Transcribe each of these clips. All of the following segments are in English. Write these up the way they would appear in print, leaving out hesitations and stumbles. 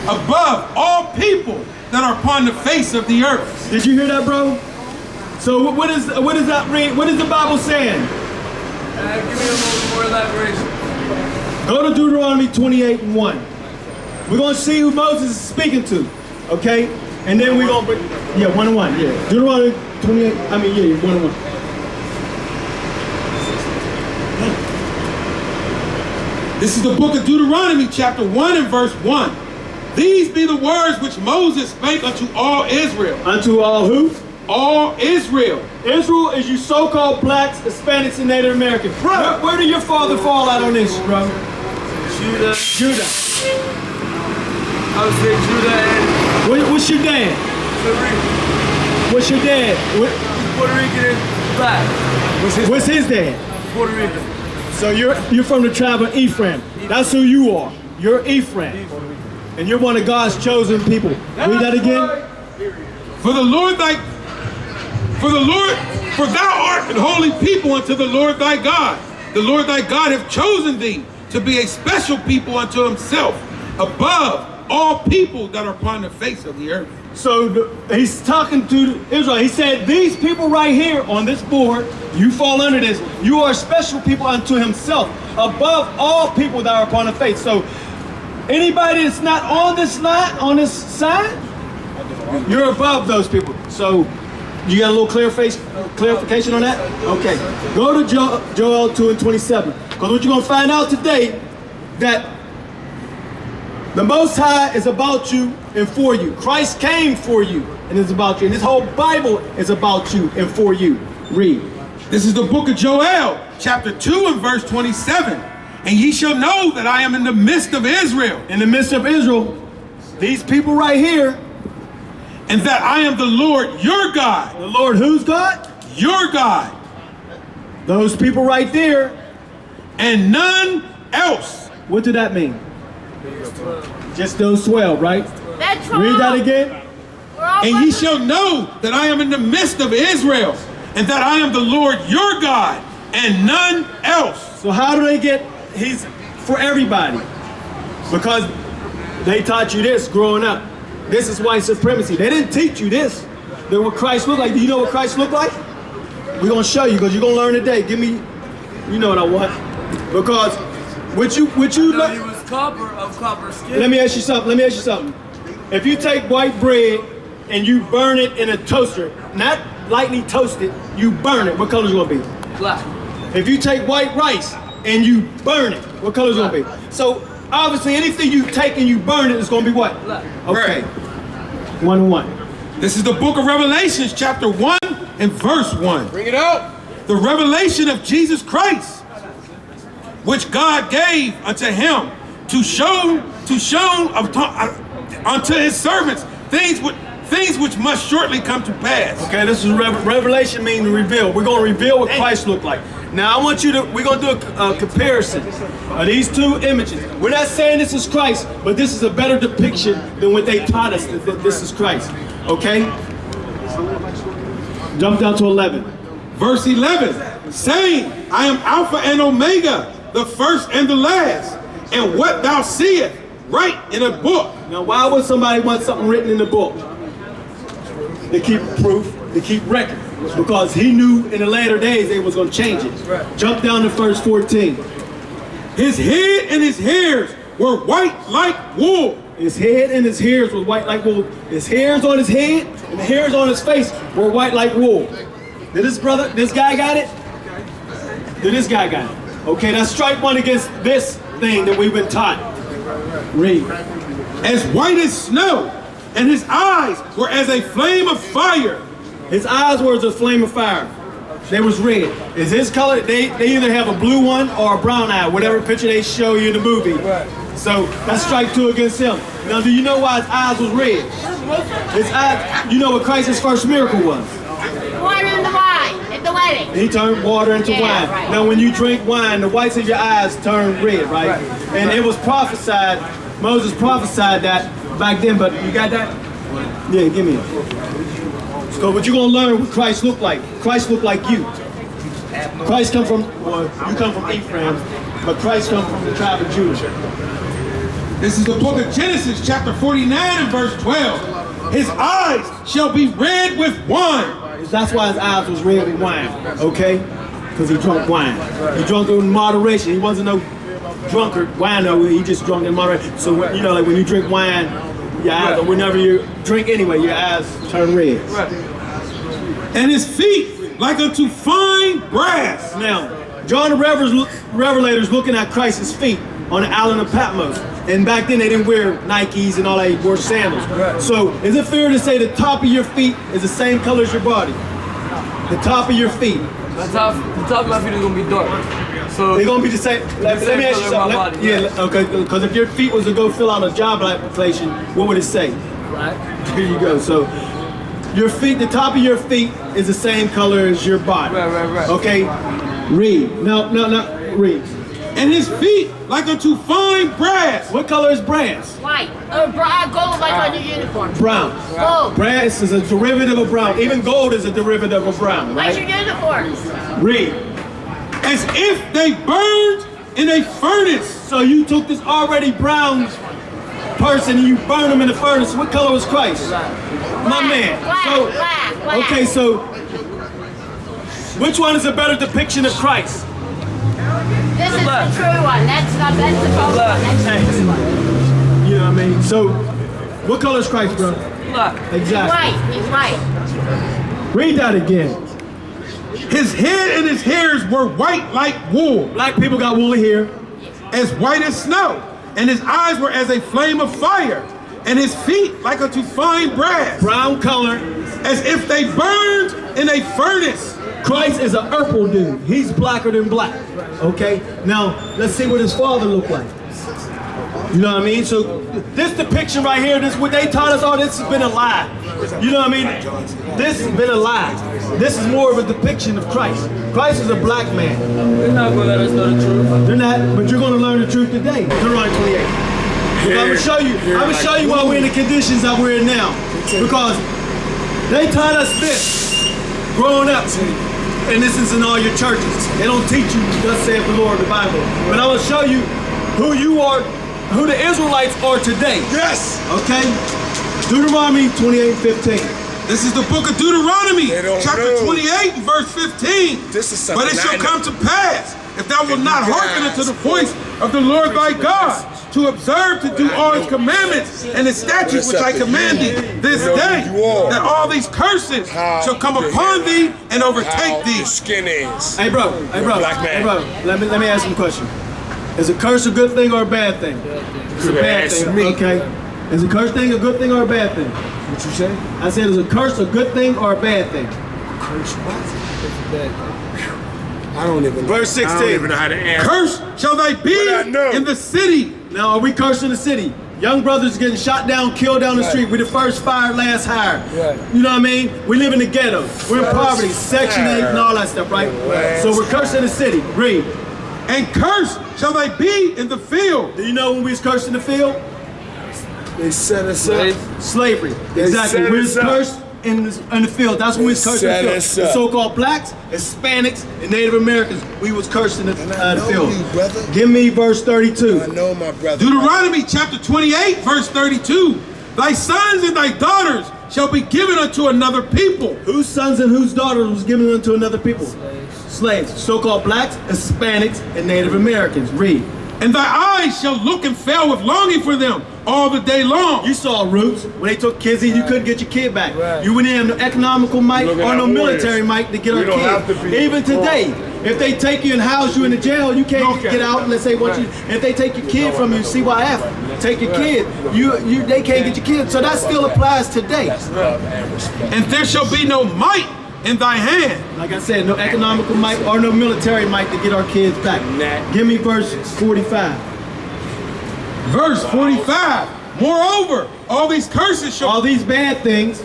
above all people that are upon the face of the earth. Did you hear that, bro? So what is that read? What is the Bible saying? Give me a little more elaboration. Go to Deuteronomy 28:1. We're gonna see who Moses is speaking to, okay? And then we're gonna bring 1:1. Yeah, Deuteronomy 28. I mean, 1:1. This is the book of Deuteronomy, chapter 1 and verse 1. These be the words which Moses spake unto all Israel. Unto all who? All Israel. Israel is you so-called blacks, Hispanics, and Native Americans. Bro, where did your father fall out on this, bro? Judah. Judah. I would say Judah and What's your dad? Puerto Rican. What's your dad? Puerto Rican and black. What's his dad? Puerto Rican. So you're from the tribe of Ephraim. That's who you are. You're Ephraim. And you're one of God's chosen people. Read that again. For thou art an holy people unto the Lord thy God. The Lord thy God hath chosen thee to be a special people unto himself, above all people that are upon the face of the earth. So he's talking to Israel. He said, these people right here on this board, you fall under this. You are special people unto himself, above all people that are upon the face. So anybody that's not on this line, on this side, you're above those people. So you got a little clarification on that? Okay. Go to Joel 2:27. Because what you're going to find out today, that the Most High is about you and for you. Christ came for you and is about you. And this whole Bible is about you and for you. Read. This is the book of Joel, chapter 2 and verse 27. And ye shall know that I am in the midst of Israel. In the midst of Israel, these people right here. And that I am the Lord your God. The Lord whose God? Your God. Those people right there. And none else. What did that mean? Just those 12, right? That's right. Read that again. And ye shall know that I am in the midst of Israel, and that I am the Lord your God, and none else. So how do they get, he's for everybody? Because they taught you this growing up. This is white supremacy. They didn't teach you this. Then what Christ looked like. Do you know what Christ looked like? We're going to show you, because you're going to learn today. Give me, you know what I want. Because what you No, he was copper skin. Let me ask you something. If you take white bread and you burn it in a toaster, not lightly toasted, you burn it, what color is it going to be? Black. If you take white rice and you burn it, what color is it going to be? So obviously anything you take and you burn it is going to be what? Black. Okay. Right. 1:1. This is the book of Revelations, chapter 1 and verse 1. Bring it out. The revelation of Jesus Christ, which God gave unto him to show unto his servants things which must shortly come to pass. Okay, this is revelation, meaning reveal. We're going to reveal what Christ looked like. Now we're going to do a comparison of these two images. We're not saying this is Christ, but this is a better depiction than what they taught us that this is Christ. Okay? Jump down to 11. Verse 11, saying, I am Alpha and Omega, the first and the last, and what thou seest, write in a book. Now why would somebody want something written in the book? To keep proof, to keep record. Because he knew in the later days they was going to change it. Jump down to verse 14. His head and his hairs were white like wool. His head and his hairs were white like wool. His hairs on his head and the hairs on his face were white like wool. Did this guy got it? Did this guy got it? Okay, now strike one against this thing that we've been taught. Read. As white as snow, and his eyes were as a flame of fire. His eyes were as a flame of fire. They was red. Is his color, they either have a blue one or a brown eye, whatever picture they show you in the movie. So that's strike two against him. Now do you know why his eyes was red? His eyes, you know what Christ's first miracle was? Water in the wine at the wedding. He turned water into wine. Right. Now when you drink wine, the whites of your eyes turn red, right? And it was prophesied, Moses prophesied that back then, but you got that? Yeah, give me it. So what you're gonna learn what Christ looked like. Christ looked like you. Christ come from, well, you come from Ephraim, but Christ come from the tribe of Judah. This is the book of Genesis, chapter 49 and verse 12. His eyes shall be red with wine. That's why his eyes was red with wine, okay? Because he drunk wine. He drunk it in moderation. He wasn't no drunkard wino. He just drunk in moderation. So, you know, like when you drink wine, your eyes, or whenever you drink anyway, your eyes turn red. And his feet like unto fine brass. Now, John the Revelator is looking at Christ's feet on the island of Patmos. And back then they didn't wear Nikes and all that, they wore sandals. So is it fair to say the top of your feet is the same color as your body? The top of your feet. The top of my feet is gonna be dark. So They're gonna be the same. Let me ask you color something. as my body, Okay, because if your feet was to go fill out a job application, what would it say? right. Here you go. So your feet, the top of your feet is the same color as your body. Right. Okay? Read. No, read. And his feet like unto fine brass. What color is brass? White. Or gold like on your uniform. Brown. Gold. Brass is a derivative of brown. Even gold is a derivative of brown, Like your right? uniforms. Read. As if they burned in a furnace. So you took this already brown person and you burned him in the furnace. What color was Christ? My man. Black. Okay, so which one is a better depiction of Christ? This is the true one. That's the false one. That's the true one. You know what I mean? So, what color is Christ, bro? Black. Exactly. White. He's white. Read that again. His head and his hairs were white like wool, Black people got woolly hair. as white as snow. And his eyes were as a flame of fire. And his feet like unto fine brass, Brown color. as if they burned in a furnace. Christ is an purple dude. He's blacker than black. Okay? Now, let's see what his father looked like. You know what I mean? So, this depiction right here, this what they taught us, oh, this has been a lie. You know what I mean? This has been a lie. This is more of a depiction of Christ. Christ is a black man. They're not gonna let us know the truth. They're not, but you're going to learn the truth today. Deuteronomy 28. I'm gonna show you why we're in the conditions that we're in now. Because they taught us this growing up, and this is in all your churches. They don't teach you thus saith the Lord, the Bible. But I'm gonna show you who you are, who the Israelites are today. Yes. Okay? Deuteronomy 28:15. This is the book of Deuteronomy, They don't chapter know. 28 and verse 15. This is something But it shall I know. come to pass, if thou wilt And not you hearken guys unto the voice of the Lord thy God, to observe to do all his commandments and his statutes which I command thee this You know day, who you are. that all these curses How shall come your upon hair- thee and How overtake thee. your skin is. Hey bro, black man. hey bro, let me ask you a question. Is a curse a good thing or a bad thing? It's a bad Ask thing. me. Okay. Is a curse thing a good thing or a bad thing? What you say? I said, is a curse a good thing or a bad thing? Curse what? I don't even. Verse I don't 16. even know how to answer. Curse shall thy be But I know. in the city. Now, are we cursing the city? Young brothers getting shot down, killed down the street. We're the first fired, last hired. Right. You know what I mean? We live in the ghetto. We're in poverty, Section 8 and all that stuff, right? So we're cursing the city. Read. And curse shall thy be in the field. Do you know when we was cursed in the field? They set us up. Slavery. Exactly. set We us was up. cursed in the field. That's when we was cursed in set the us field. The up. so-called blacks, Hispanics, and Native Americans, we was cursed in the I know field. you, brother. Give me verse 32. I know my brother. Deuteronomy chapter 28, verse 32. Thy sons and thy daughters shall be given unto another people. Whose sons and whose daughters was given unto another people? Slaves. So-called blacks, Hispanics, and Native Americans. Read. And thy eyes shall look and fail with longing for them all the day long. You saw Roots when they took kids in, you couldn't get your kid back. Right. You wouldn't have no economical might Look at or our no warriors. military might to get We our don't have to kids. be Even today, if they take you and house you in the jail, you can't Okay. get out unless they want you. If they take your kid from you, CYF, take your kid, they can't get your kid. So that still applies today. And there shall be no might in thy hand. Like I said, no economical might or no military might to get our kids back. Give me verse 45. Verse 45. Moreover, all these curses All shall these bad things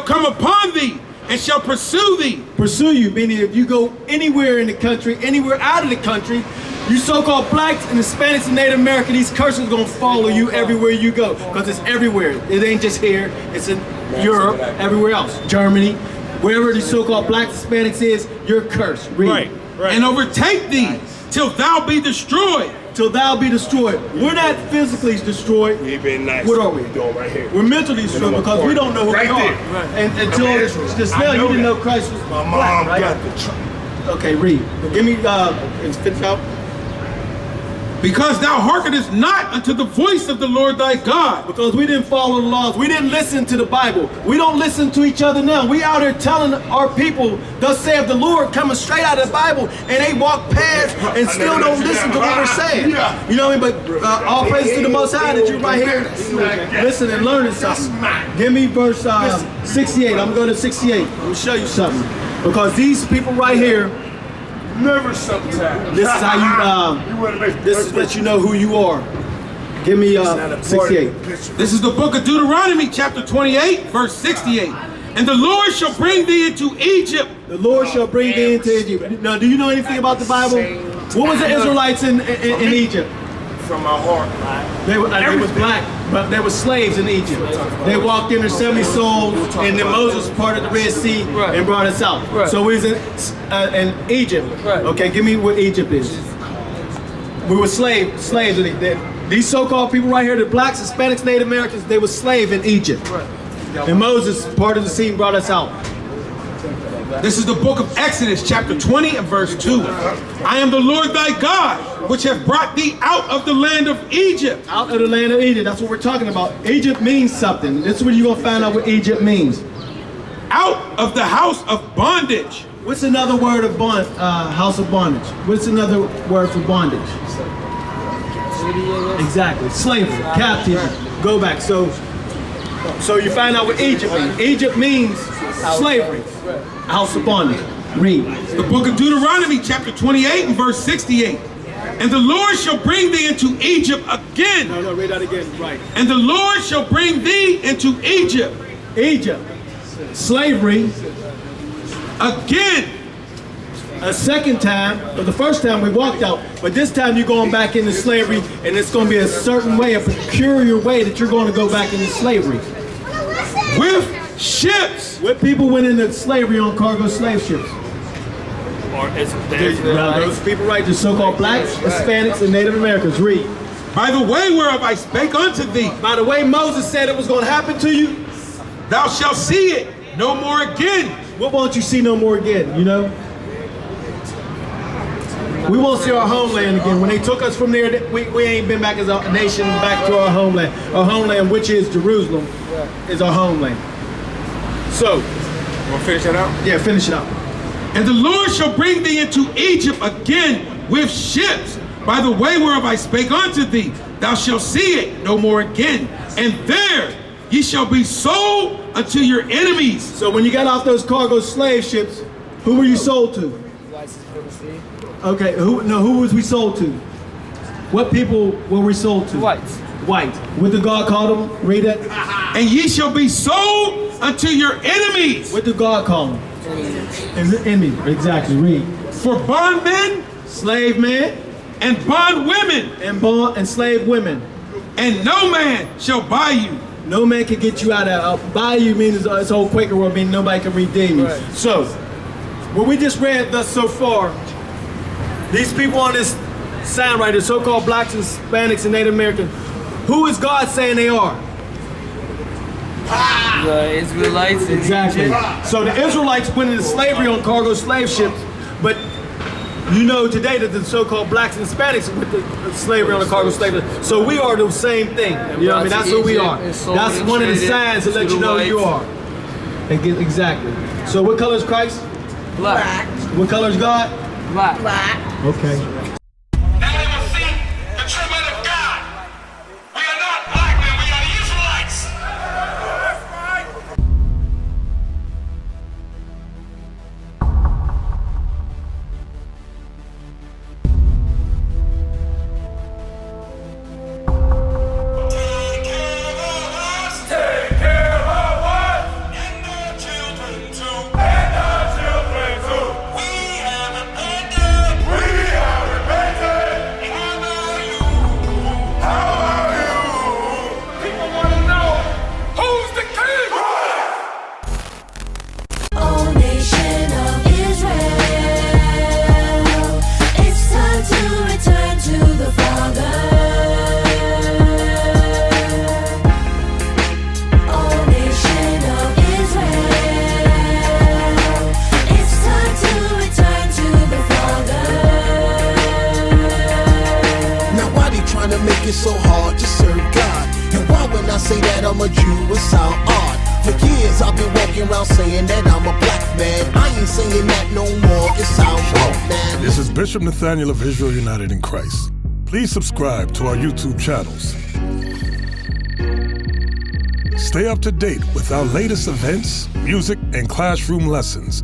come upon thee and shall pursue thee. pursue you, meaning if you go anywhere in the country, anywhere out of the country, you so-called blacks and Hispanics and Native American, these curses are gonna follow you everywhere you go, because it's everywhere. It ain't just here, it's in Europe, everywhere else, Germany, wherever the so-called blacks, Hispanics is, you're cursed. Read. And overtake thee till thou be destroyed, till thou be destroyed. We're not physically destroyed. You being nice. What are we? Doing right here. We're mentally destroyed because we don't know who Right we are. there. And until just now, you didn't know Christ was My black, mom right? got the truck. Okay, read. Give me, finish out. Because thou hearkenest not unto the voice of the Lord thy God. Because we didn't follow the laws. We didn't listen to the Bible. We don't listen to each other now. We out here telling our people, thus saith the Lord, coming straight out of the Bible, and they walk past and still don't listen to what we're saying. You know what I mean? But all praise to the Most High that you're right here listening and learning something. Give me verse 68. I'm going to 68. Let me show you something. Because these people right here, Never sometimes. this is how you, this is let you know who you are. Give me 68. This is the book of Deuteronomy, chapter 28, verse 68. And the Lord shall bring thee into Egypt. The Lord shall bring thee into Egypt. Now, do you know anything about the Bible? What was the Israelites in Egypt? From my heart. They was black, but they were slaves in Egypt. They walked in their 70 souls, and then Moses parted the Red Sea and brought us out. So we was in Egypt. Okay, give me what Egypt is. We were slaves. These so-called people right here, the blacks, Hispanics, Native Americans, they were slaves in Egypt. And Moses parted the sea and brought us out. This is the book of Exodus, chapter 20 and verse 2. I am the Lord thy God, which have brought thee out of the land of Egypt. Out of the land of Egypt, that's what we're talking about. Egypt means something. This is where you're going to find out what Egypt means. Out of the house of bondage. What's another word of house of bondage? What's another word for bondage? Exactly, slavery, captivity. Go back. So you find out what Egypt means. Egypt means slavery, house of bondage. Read. The book of Deuteronomy, chapter 28 and verse 68. And the Lord shall bring thee into Egypt again. No, read that again. Right. And the Lord shall bring thee into Egypt. Egypt, slavery. Again. A second time, but the first time we walked out, but this time you're going back into slavery, and it's going to be a certain way, a peculiar way that you're going to go back into slavery. With ships. What people went into slavery on cargo slave ships? Those people, right? The so-called blacks, Hispanics, and Native Americans. Read. By the way whereof I spake unto thee. By the way Moses said it was going to happen to you, Thou shalt see it no more again. what won't you see no more again, you know? We won't see our homeland again. When they took us from there, we ain't been back as a nation, back to our homeland. Our homeland, which is Jerusalem, is our homeland. So, Want to finish that out? yeah, finish it up. And the Lord shall bring thee into Egypt again with ships, by the way whereof I spake unto thee. Thou shalt see it no more again. And there ye shall be sold unto your enemies. So when you got off those cargo slave ships, who were you sold to? Okay, who was we sold to? What people were we sold to? Whites. White. What did God call them? Read it. And ye shall be sold unto your enemies. What did God call them? Enemy. Exactly. Read. For bondmen Slave man and bondwomen, and slave women. and no man shall buy you. No man can get you out of buy you means it's whole Quaker world meaning nobody can redeem you. Right. So what we just read thus so far, these people on this sign right here, so-called blacks and Hispanics and Native Americans, who is God saying they are? The Israelites. in Exactly. Egypt. So the Israelites went into slavery on cargo slave ships, but you know today that the so-called blacks and Hispanics went to slavery on the cargo slave ships. So we are the same thing. You know what I mean? That's who we are. That's one of the signs to let you know who you are. Exactly. So what color is Christ? Black. What color is God? Black. Black. Okay. Now they will see the true men of God. We are not black men, we are the Israelites. That's right. Take care of us. Take care of us. And our children too. And our children too. We have abandoned. We have abandoned. I'm a Jew, it sound odd. For years I've been walking around saying that I'm a black man. I ain't saying that no more, it sounds wrong, man. This is Bishop Nathaniel of Israel United in Christ. Please subscribe to our YouTube channels. Stay up to date with our latest events, music, and classroom lessons.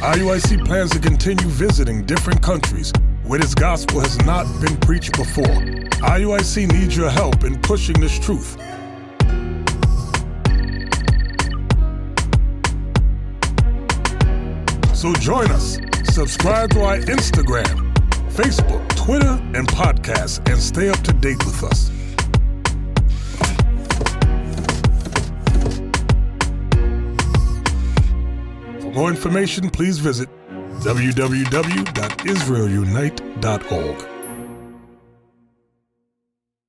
IUIC plans to continue visiting different countries where this gospel has not been preached before. IUIC needs your help in pushing this truth. So join us. Subscribe to our Instagram, Facebook, Twitter, and podcasts, and stay up to date with us. For more information, please visit www.israelunite.org.